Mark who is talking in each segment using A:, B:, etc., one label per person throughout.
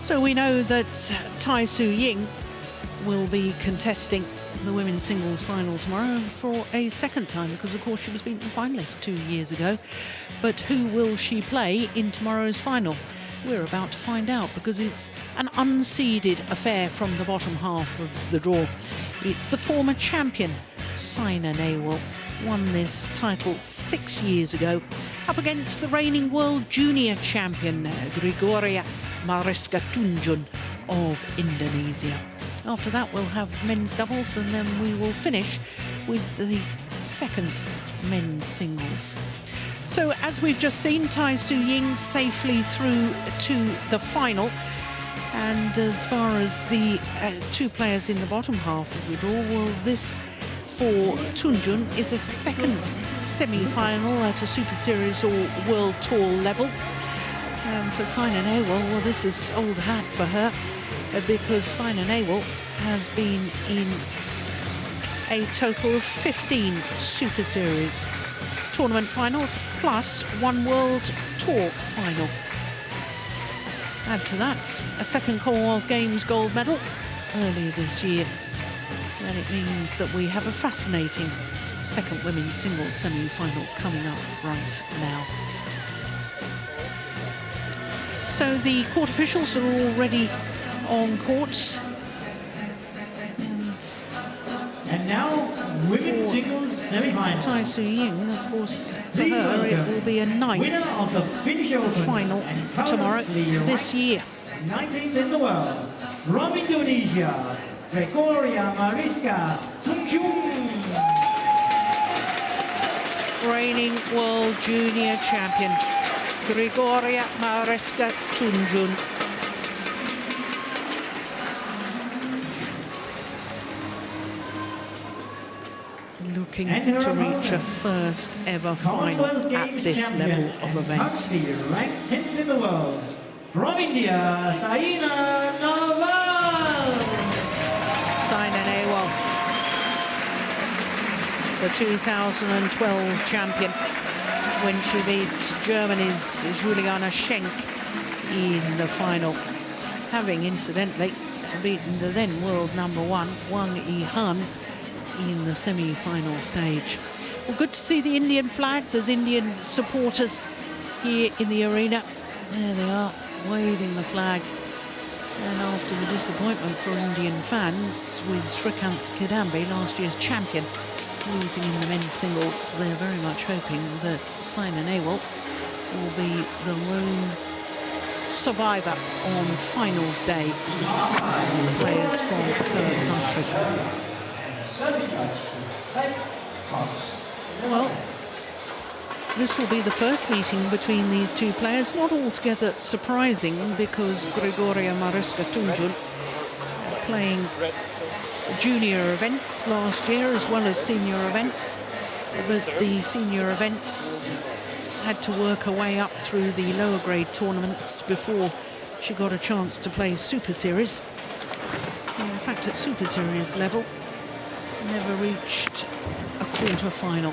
A: So we know that Tai Tzu-Ying will be contesting the women's singles final tomorrow for a second time, because of course she was beaten finalist 2 years ago. But who will she play in tomorrow's final? We're about to find out, because it's an unseeded affair from the bottom half of the draw. It's the former champion, Saina NEHWAL, won this title 6 years ago, up against the reigning world junior champion, Gregoria Mariska TUNJUNG of Indonesia. After that, we'll have men's doubles, and then we will finish with the second men's singles. So, as we've just seen, Tai Tzu-Ying safely through to the final. And as far as the two players in the bottom half of the draw, well, this for Tunjung is a second semi-final at a Super Series or World Tour level. For Saina NEHWAL, well, this is old hat for her, because Saina NEHWAL has been in a total of 15 Super Series tournament finals, plus 1 World Tour final. Add to that a second Commonwealth Games gold medal earlier this year, and it means that we have a fascinating second women's singles semi-final coming up right now. So the court officials are already on court.
B: And now, women's singles semi-final.
A: Tai Tzu-Ying, of course, for her, it will be a ninth final tomorrow this year.
B: 19th in the world, from Indonesia, Gregoria Mariska TUNJUNG.
A: Reigning world junior champion, Gregoria Mariska TUNJUNG. Looking to reach a first ever final at this level of event.
B: Ranked 10th in the world, from India, Saina NEHWAL.
A: Saina NEHWAL, the 2012 champion, when she beat Germany's Juliana Schenk in the final, having incidentally beaten the then world #1 Wang Yihan in the semi-final stage. Well, good to see the Indian flag. There's Indian supporters here in the arena. There they are, waving the flag. And after the disappointment for Indian fans with Srikanth Kidambi, last year's champion, losing in the men's singles, they're very much hoping that Saina NEHWAL will be the lone survivor on finals day. Players from her country. Well, this will be the first meeting between these two players. Not altogether surprising, because Gregoria Mariska TUNJUNG playing junior events last year as well as senior events. But the senior events had to work her way up through the lower grade tournaments before she got a chance to play Super Series. And in fact, at Super Series level, never reached a quarter-final.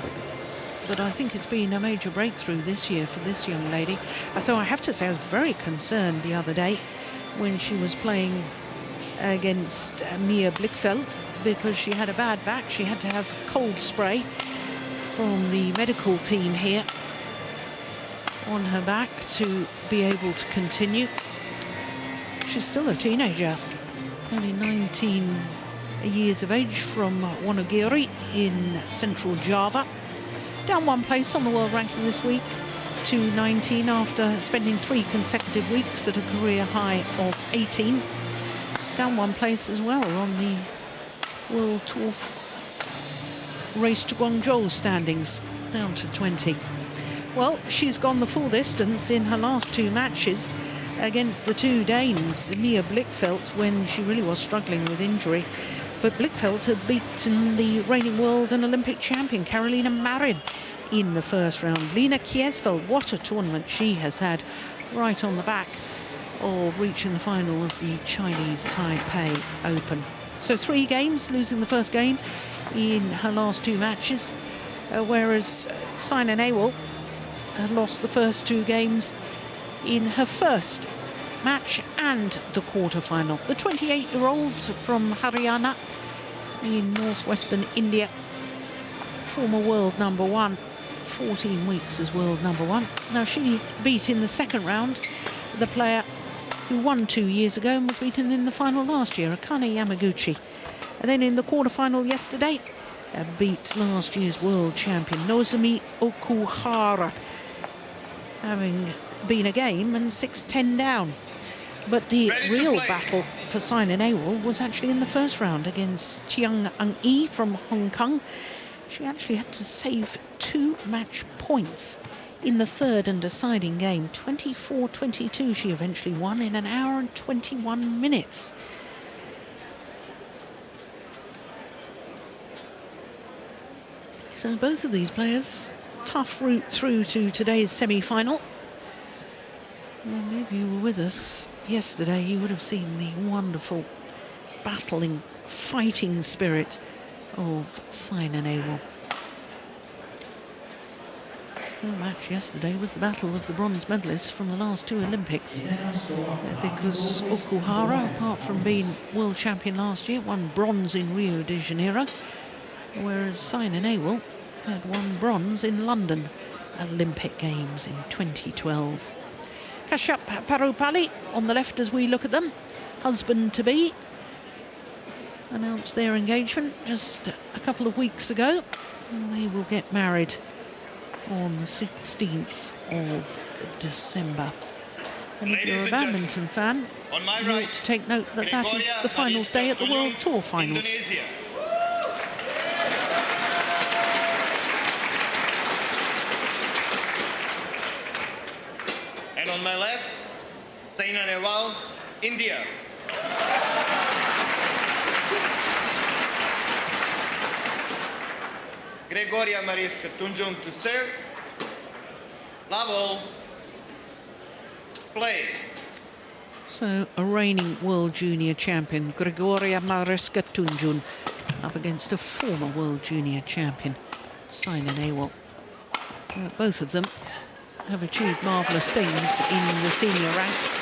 A: But I think it's been a major breakthrough this year for this young lady. So I have to say I was very concerned the other day when she was playing against Mia Blichfeldt, because she had a bad back. She had to have cold spray from the medical team here on her back to be able to continue. She's still a teenager, only 19 years of age, from Wonogiri in central Java. Down 1 place on the world ranking this week to 19 after spending 3 consecutive weeks at a career high of 18. Down 1 place as well on the World Tour race to Guangzhou standings, down to 20. Well, she's gone the full distance in her last 2 matches against the 2 Danes, Mia Blichfeldt, when she really was struggling with injury. But Blichfeldt had beaten the reigning world and Olympic champion Carolina Marin in the first round. Lena Kiesfeld, what a tournament she has had, right on the back of reaching the final of the Chinese Taipei Open. So 3 games, losing the first game in her last 2 matches, whereas Saina NEHWAL had lost the first 2 games in her first match and the quarter-final. The 28-year-old from Haryana in northwestern India, former world number one, 14 weeks as world number one. Now, she beat in the second round the player who won 2 years ago and was beaten in the final last year, Akane Yamaguchi. And then in the quarter-final yesterday, beat last year's world champion Nozomi Okuhara, having been a game and 6-10 down. But the real battle for Saina NEHWAL was actually in the first round against Chiang Ang-yi from Hong Kong. She actually had to save 2 match points in the third and deciding game. 24-22 she eventually won in 1 hour and 21 minutes. So both of these players, tough route through to today's semi-final. And if you were with us yesterday, you would have seen the wonderful battling, fighting spirit of Saina NEHWAL. The match yesterday was the battle of the bronze medalists from the last 2 Olympics, because Okuhara, apart from being world champion last year, won bronze in Rio de Janeiro, whereas Saina NEHWAL had won bronze in London Olympic Games in 2012. Kashyap Parupalli on the left as we look at them, husband-to-be, announced their engagement just a couple of weeks ago. And they will get married on the 16th of December. And if you're a badminton fan, you ought to take note that that is the finals day at the World Tour finals.
C: And on my left, Saina NEHWAL, India. Gregoria Mariska TUNJUNG to serve. Level. Play.
A: So a reigning world junior champion, Gregoria Mariska TUNJUNG, up against a former world junior champion, Saina NEHWAL. Both of them have achieved marvellous things in the senior ranks.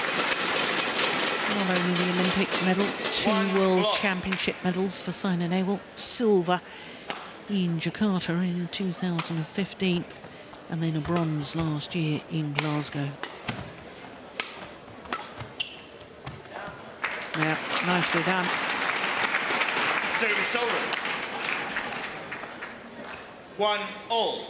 A: Not only the Olympic medal, 2 world championship medals for Saina NEHWAL, silver in Jakarta in 2015, and then a bronze last year in Glasgow. Yeah, nicely done.
C: Service over. 1-all.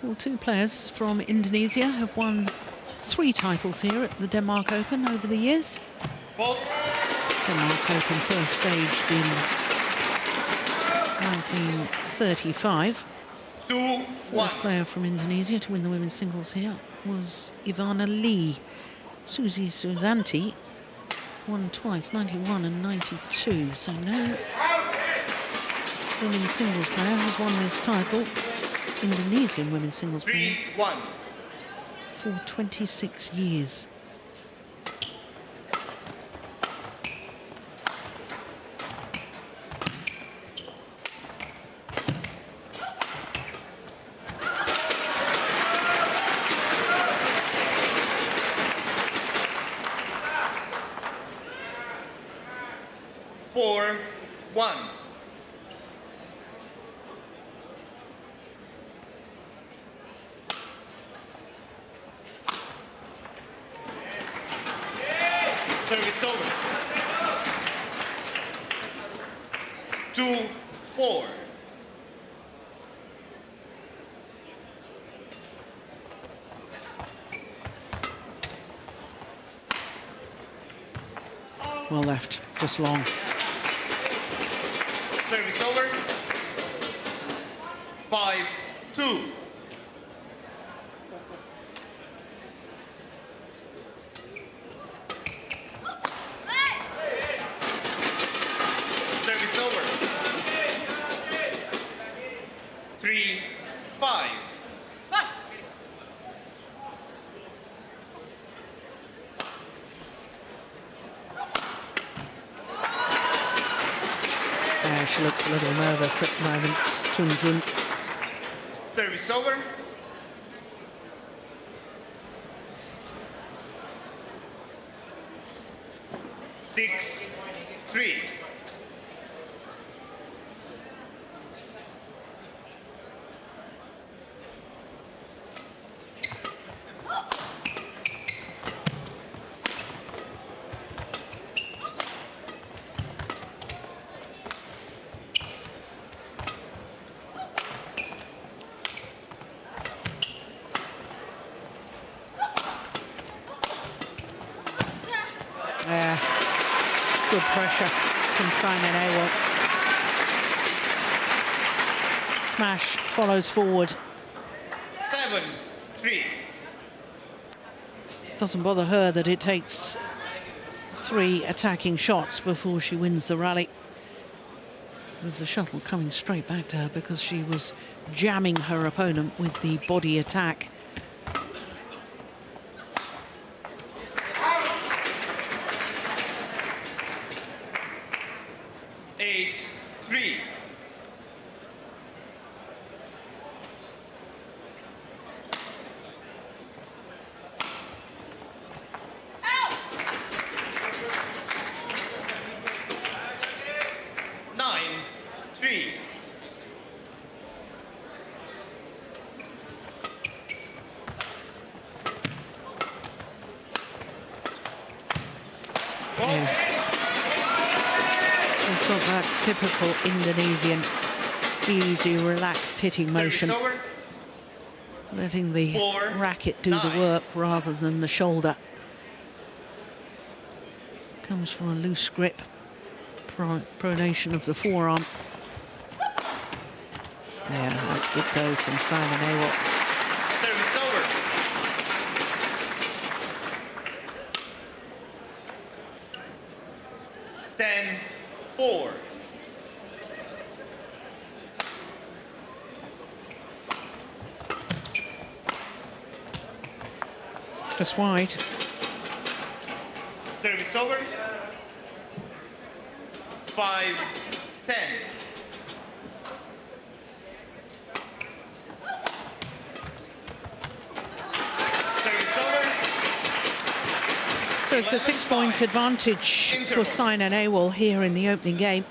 A: Well, 2 players from Indonesia have won 3 titles here at the Denmark Open over the years.
C: Ball.
A: Denmark Open first staged in 1935.
C: 2-1.
A: First player from Indonesia to win the women's singles here was Ivana Lee. Susi Susanti won twice, 91 and 92. So no women's singles player has won this title. Indonesian women's singles player
C: 3-1.
A: for 26 years.
C: Service over. 2-4.
A: Well left, just long.
C: Service over. 5-2. Service over. 3-5.
A: She looks a little nervous at the moment, Tunjung.
C: Service over. Six, 3.
A: Good pressure from Saina NEHWAL. Smash follows forward.
C: 7, 3.
A: Doesn't bother her that it takes 3 attacking shots before she wins the rally. It was the shuttle coming straight back to her because she was jamming her opponent with the body attack. She's got that typical Indonesian easy, relaxed hitting motion, letting the racket do the work rather than the shoulder. Comes from a loose grip, pronation of the forearm. Yeah, that's good though from Saina NEHWAL.
C: Service over. Ten, 4.
A: Just wide.
C: Service over. 5, 10. Service over.
A: So it's a 6-point advantage for Saina NEHWAL here in the opening game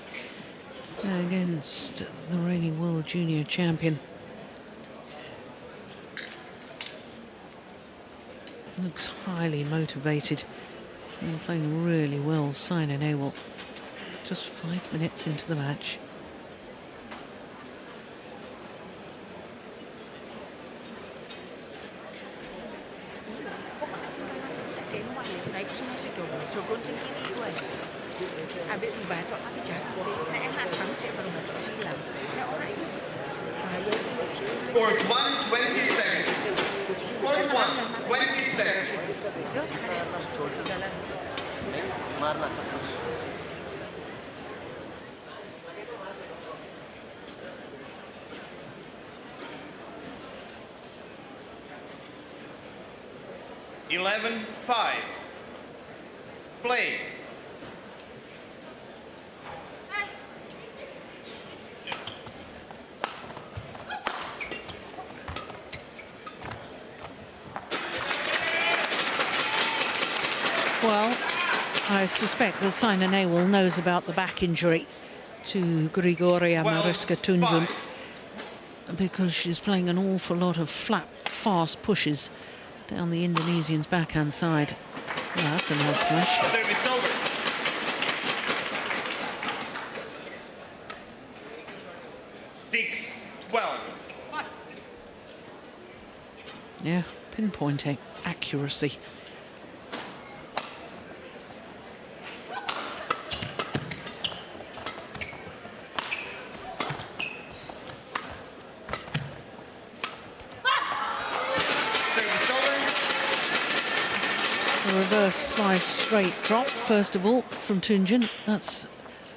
A: against the reigning world junior champion. Looks highly motivated and playing really well, Saina NEHWAL. Just 5 minutes into the match.
C: Court 1, 20 seconds. Court 1, 20 seconds. 11-5. Play.
A: Well, I suspect that Saina NEHWAL knows about the back injury to Gregoria Mariska TUNJUNG because she's playing an awful lot of flat, fast pushes down the Indonesian's backhand side. Yeah, that's a nice smash.
C: Service over. Six, 12.
A: Yeah, pinpointing accuracy. Reverse slice straight drop, first of all, from Tunjung. That's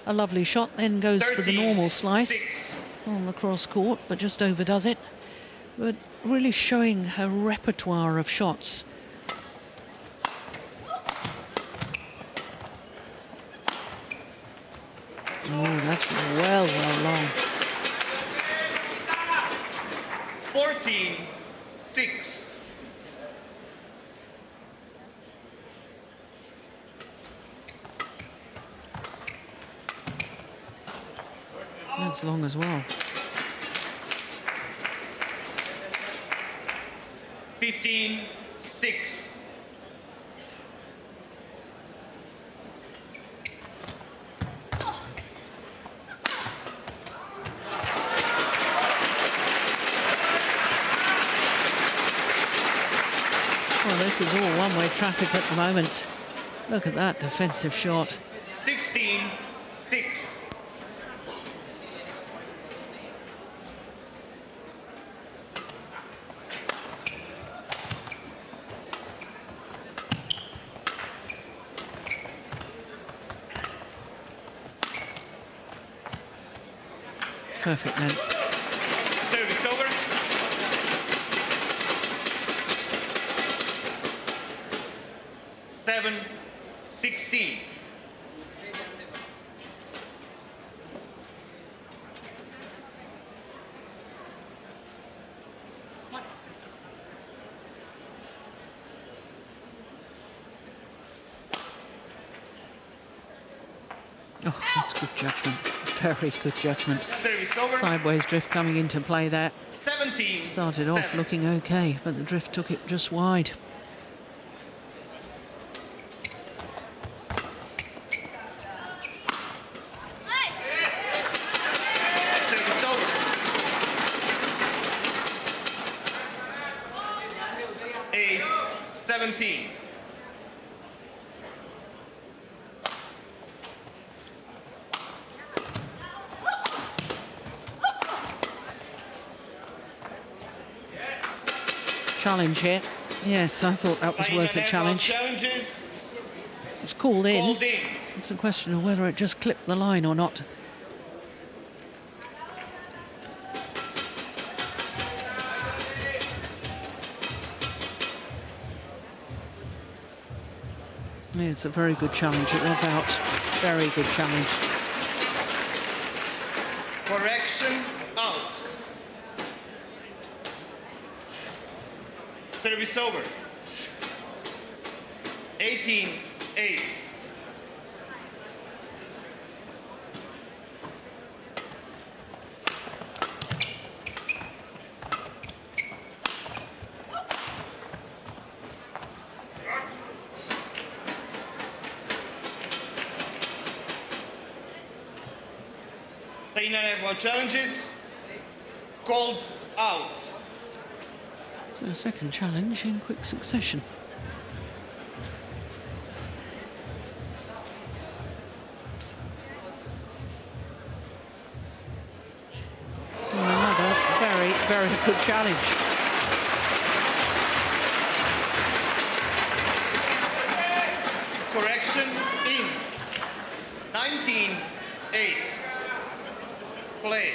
A: a lovely shot, then goes for the normal slice on the cross court, but just overdoes it. But really showing her repertoire of shots. Oh, that's well
C: 14-6.
A: That's long as well.
C: 15-6.
A: Well, this is all one-way traffic at the moment. Look at that defensive shot.
C: 16-6.
A: Perfect length.
C: Service over. Seven, 16.
A: Oh, that's good judgment. Very good judgment.
C: Service over.
A: Sideways drift coming into play there.
C: 17.
A: Started off looking okay, but the drift took it just wide.
C: Service over. 8-17.
A: Challenge here. Yes, I thought that was worth a challenge.
C: Challenges
A: It's called in.
C: called in.
A: It's a question of whether it just clipped the line or not. Yeah, it's a very good challenge. It was out. Very good challenge.
C: Correction out. Service over. 18-8. Saina NEHWAL challenges called out.
A: So a second challenge in quick succession. And another very, very good challenge.
C: Correction in. 19-8. Play.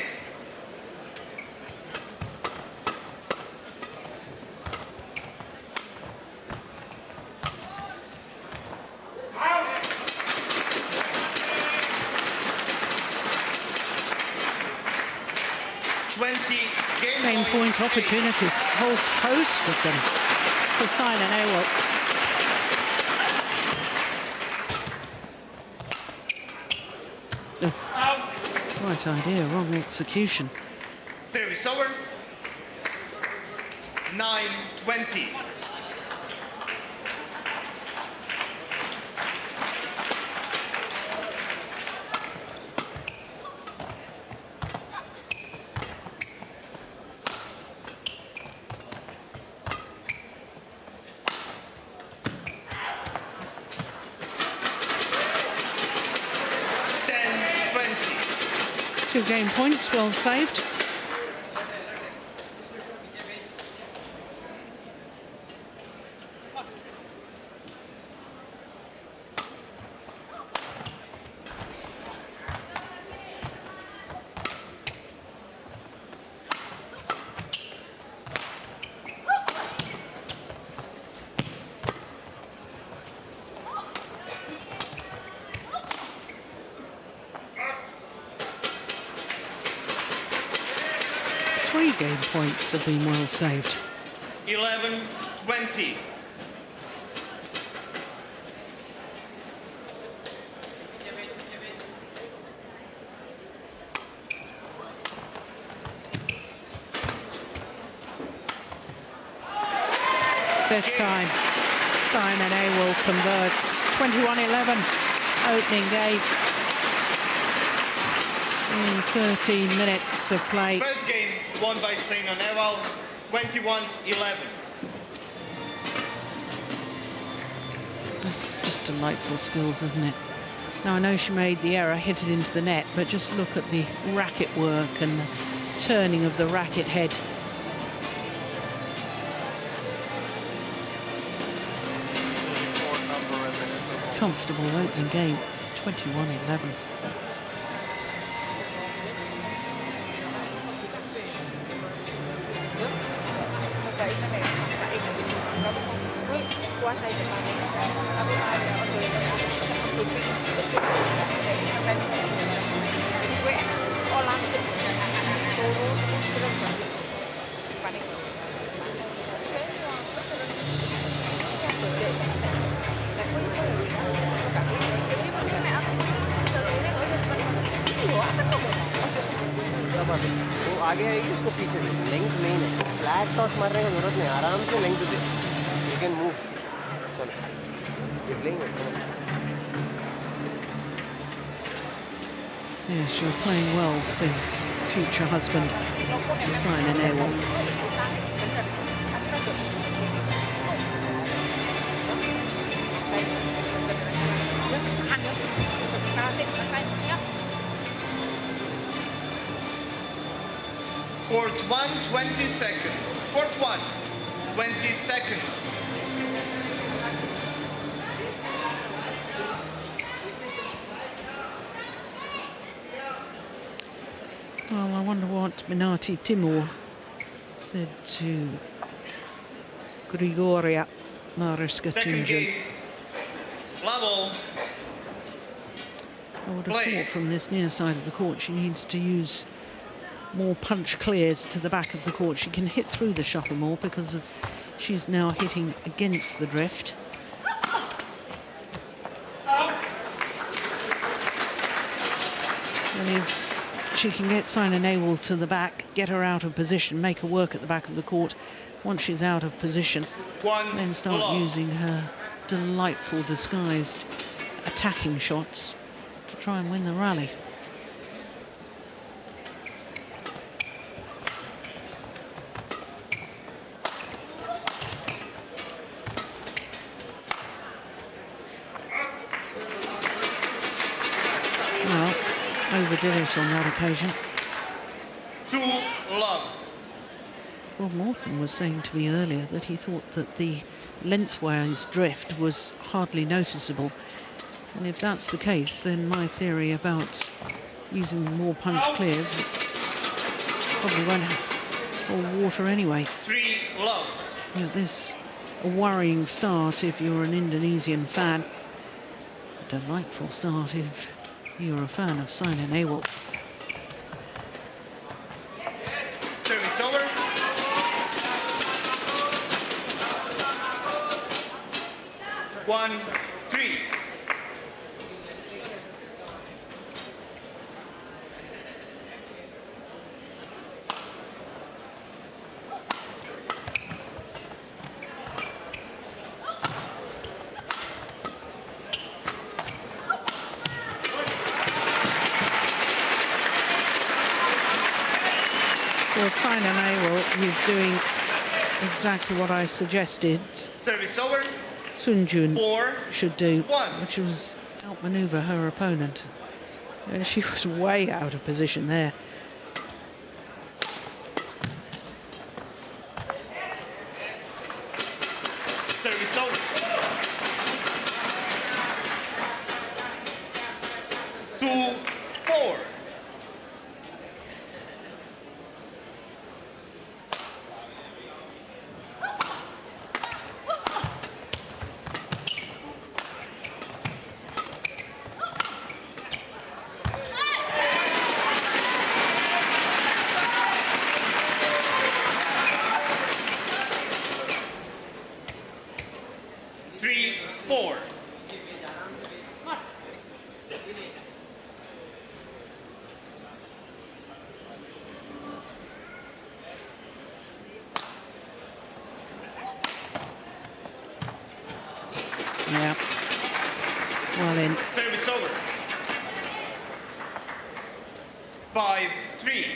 A: Game point opportunities, whole host of them for Saina NEHWAL. Right idea, wrong execution.
C: Service over. 9-20.
A: Two game points, well saved. 3 game points have been well saved.
C: 11-20.
A: This time, Saina NEHWAL converts. 21-11, opening game. In 13 minutes of play.
C: First game won by Saina NEHWAL, 21-11.
A: That's just delightful skills, isn't it? Now, I know she made the error, hit it into the net, but just look at the racket work and the turning of the racket head. Comfortable opening game, 21-11.
D: वो आगे आएगी उसको पीछे length main है flat toss मारने की जरूरत नहीं आराम से length they you can move चलो ये playing
A: Yes, you're playing well, says future husband to Saina NEHWAL.
C: Court 1, 20 seconds. Court 1, 20 seconds.
A: Well, I wonder what Minati Timur said to Gregoria Mariska
C: Second
A: TUNJUNG.
C: game, level.
A: I would have
C: Play.
A: thought from this near side of the court she needs to use more punch clears to the back of the court. She can hit through the shuttle more because of she's now hitting against the drift. And if she can get Saina NEHWAL to the back, get her out of position, make her work at the back of the court, once she's out of position, then start using her delightful disguised attacking shots to try and win the rally. Well, overdid it on that occasion.
C: 2-love.
A: Well, Morton was saying to me earlier that he thought that the lengthwise drift was hardly noticeable. And if that's the case, then my theory about using more punch clears probably won't hold water anyway.
C: 3-love.
A: You know, this a worrying start if you're an Indonesian fan. A delightful start if you're a fan of Saina NEHWAL.
C: Service over. One, 3.
A: Well, Saina NEHWAL is doing exactly what I suggested
C: Service over.
A: TUNJUNG
C: 4,
A: should do,
C: 1.
A: which was outmaneuver her opponent. And she was way out of position there.
C: Service over. 2-4. over. 5-3.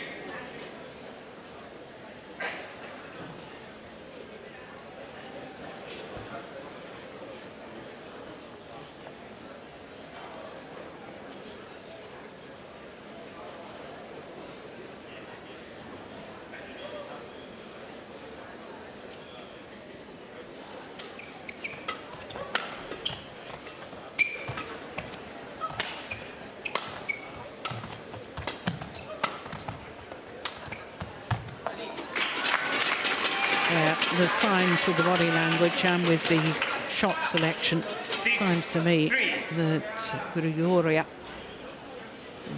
A: The signs with the body language and with the shot selection signs to me that Gregoria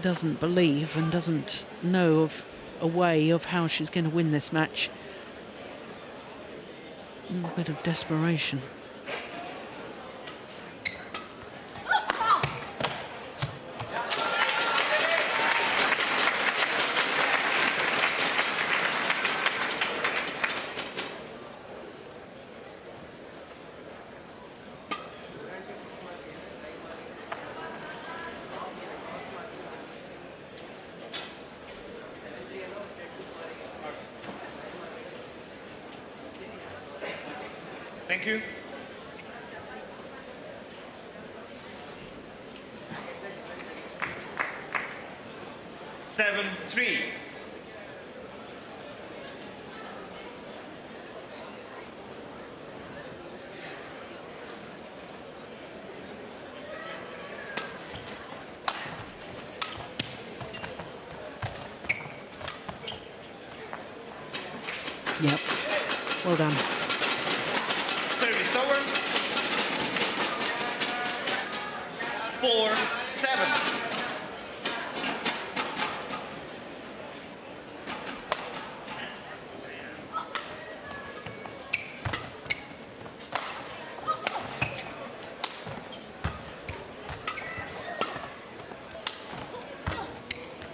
A: doesn't believe and doesn't know of a way of how she's going to win this match. A little bit of desperation.
C: Thank you. Seven, 3.
A: Yep. Well done.
C: Service over. 4-7.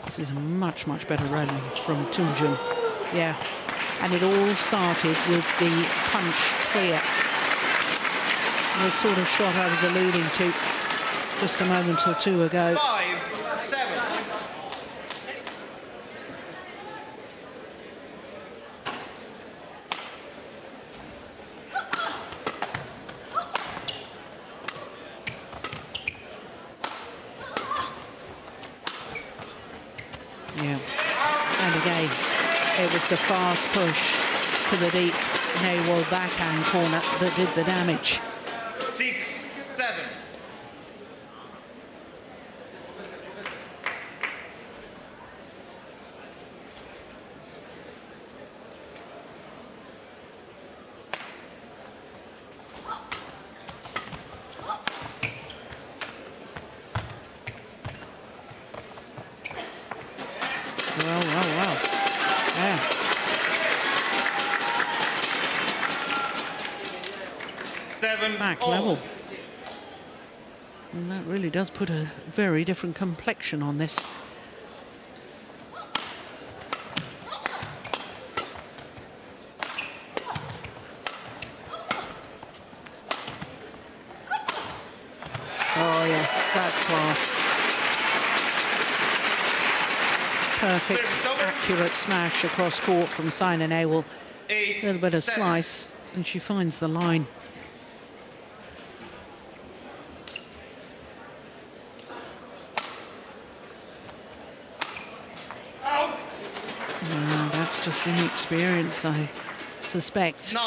A: This is a much, much better rally from TUNJUNG. Yeah. And it all started with the punch clear. The sort of shot I was alluding to just a moment or two ago.
C: 5-7.
A: Yeah. And again, it was the fast push to the deep NEHWAL backhand corner that did the damage.
C: 6-7.
A: Well. Yeah. Back level. And that really does put a very different complexion on this. Oh yes, that's class. Perfect, accurate smash across court from Saina NEHWAL. A little bit of slice, and she finds the line. That's just inexperience, I suspect.
C: 9-7.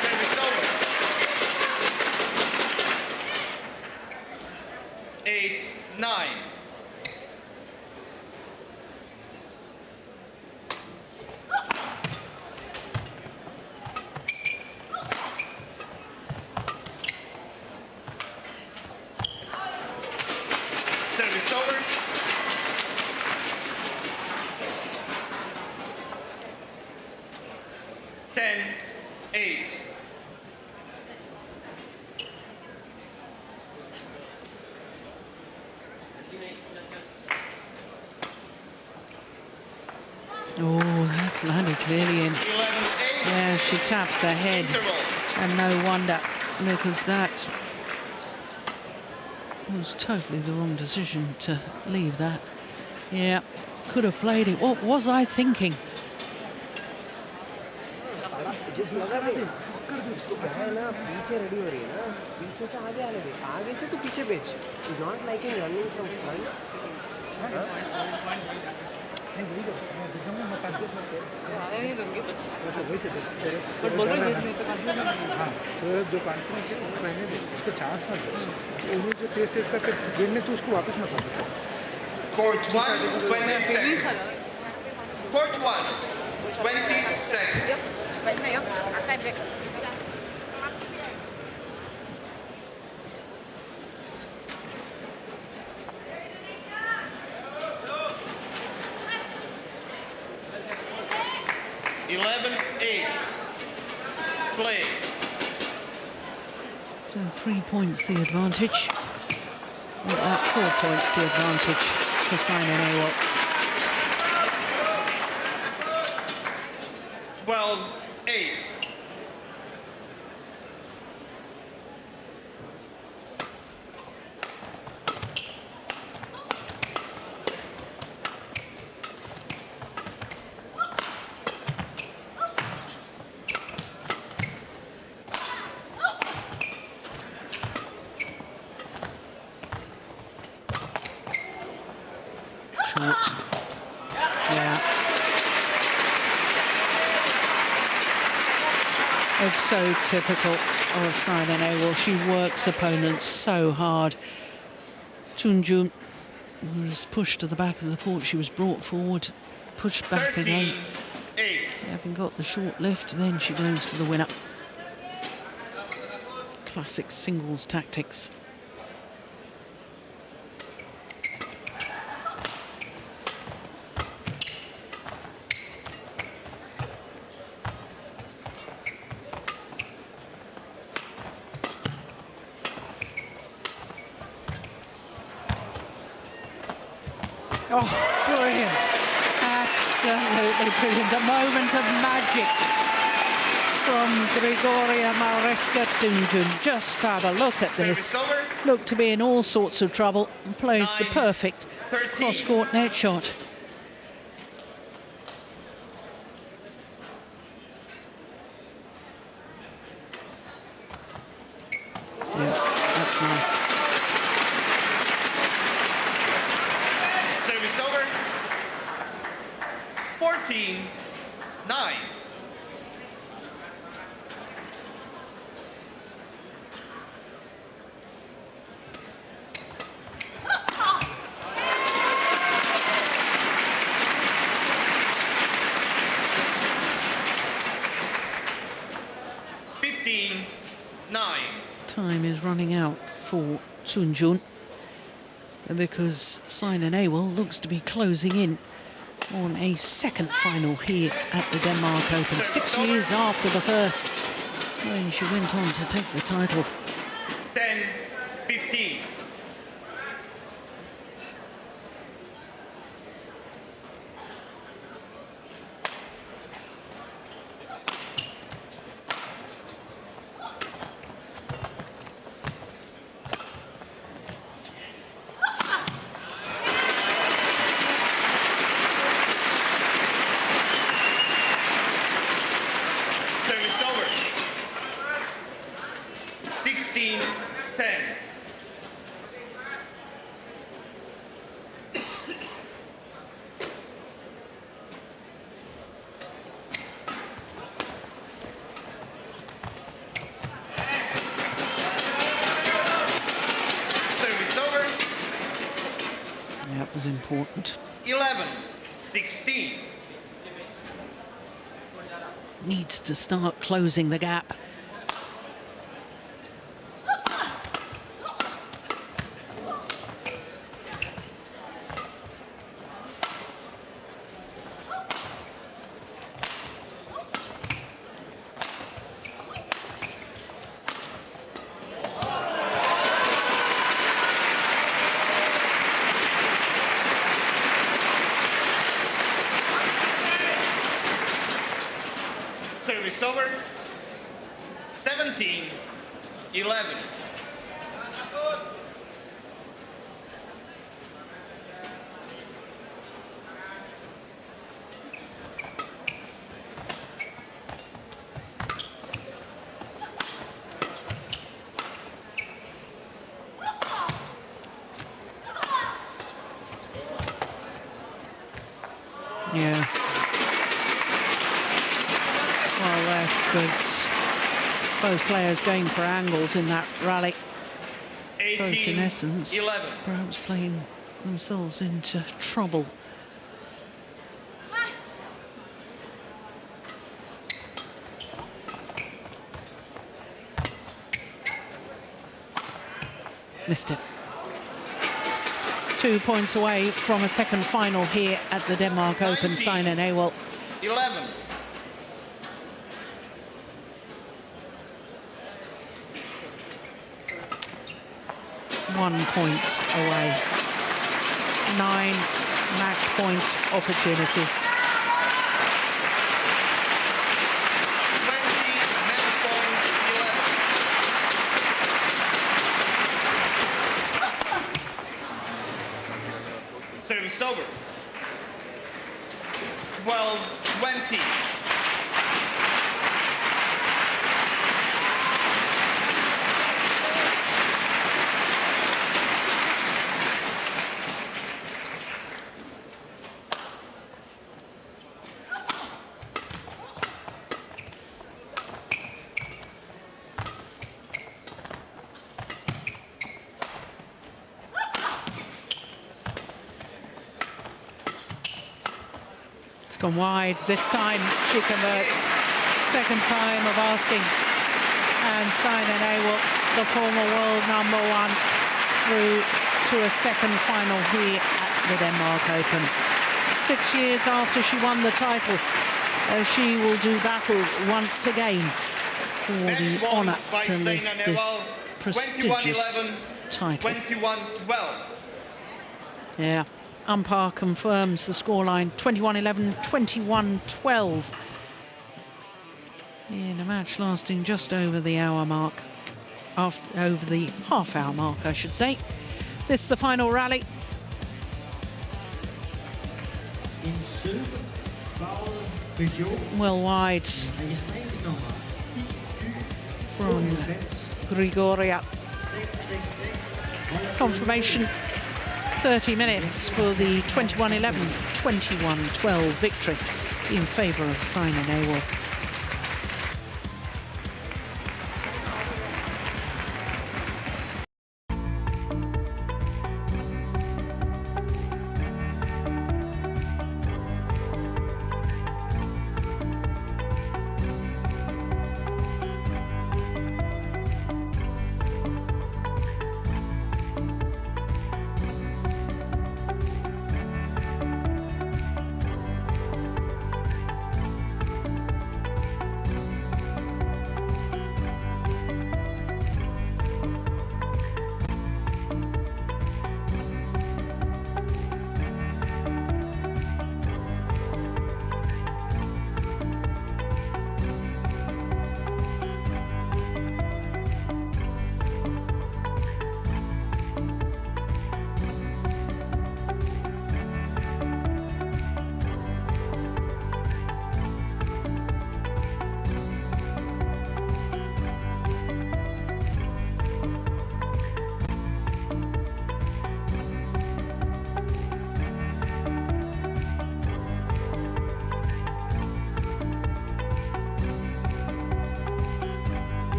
C: Service over. 8-9. Service over. 10-8.
A: That's landed clearly in.
C: 11-8.
A: Yeah, she taps her head.
C: Interval.
A: And no wonder, because that was totally the wrong decision to leave that. Yeah, could have played it. What was I thinking?
D: Just लगा दे उसको क्या है ना पीछे ready हो रही है ना पीछे से आगे आने दे आगे से तो पीछे भेज she's not liking running from front
E: नहीं वही तो सारे एकदम में मत आगे वैसे वही से
F: बट बोल रहे हैं तो कंफ्यूजन
E: हाँ तो जो कॉन्फिडेंस है वो रहने दे उसको चांस मत दे उन्हें जो तेज तेज करके गिरने तो उसको वापस मत वापस
C: Court 1, 20 seconds. Court 1, 20 seconds.
F: Yep, right now, yep, outside back.
C: Play.
A: So 3 points the advantage. Well, 4 points the advantage for Saina NEHWAL.
C: 12-8.
A: Short. Yeah. It's so typical of Saina NEHWAL. She works opponents so hard. Tunjung was pushed to the back of the court. She was brought forward, pushed back again.
C: 13-8.
A: Having got the short lift, then she goes for the winner. Classic singles tactics. Oh, brilliant. Absolutely brilliant. A moment of magic from Gregoria Mariska TUNJUNG. Just have a look at this.
C: Service over.
A: Looked to be in all sorts of trouble and plays the
C: 9,
A: perfect
C: 13.
A: cross-court net shot. Yeah, that's nice.
C: Service over. 14-9.
A: Time is running out for Tunjung because Saina NEHWAL looks to be closing in on a second final here at the Denmark Open, 6 years after the first, when she went on to take the title.
C: 10-15. Service over. 16-10. Service over.
A: That was important.
C: 11-16.
A: Needs to start closing the gap.
C: Service over. 17-11.
A: Yeah. Well left, but both players going for angles in that rally. Both, in essence,
C: 18-11.
A: perhaps playing themselves into trouble. Missed it. 2 points away from a second final here at the Denmark Open. Saina NEHWAL.
C: 11.
A: One point away. 9 match point opportunities.
C: 20 match points, 11. Service over. 12-20.
A: It's gone wide. This time she converts. Second time of asking. And Saina NEHWAL, the former world #1, through to a second final here at the Denmark Open. 6 years after she won the title, she will do battle once again for the honour to lift this prestigious title.
C: 21-12.
A: Yeah, umpire confirms the scoreline, 21-11, 21-12. In a match lasting just over the hour mark, over the half-hour mark, I should say. This is the final rally.
B: In soup, foul, visual,
A: Well wide from Gregoria. Confirmation, 30 minutes for the 21-11, 21-12 victory in favour of Saina NEHWAL.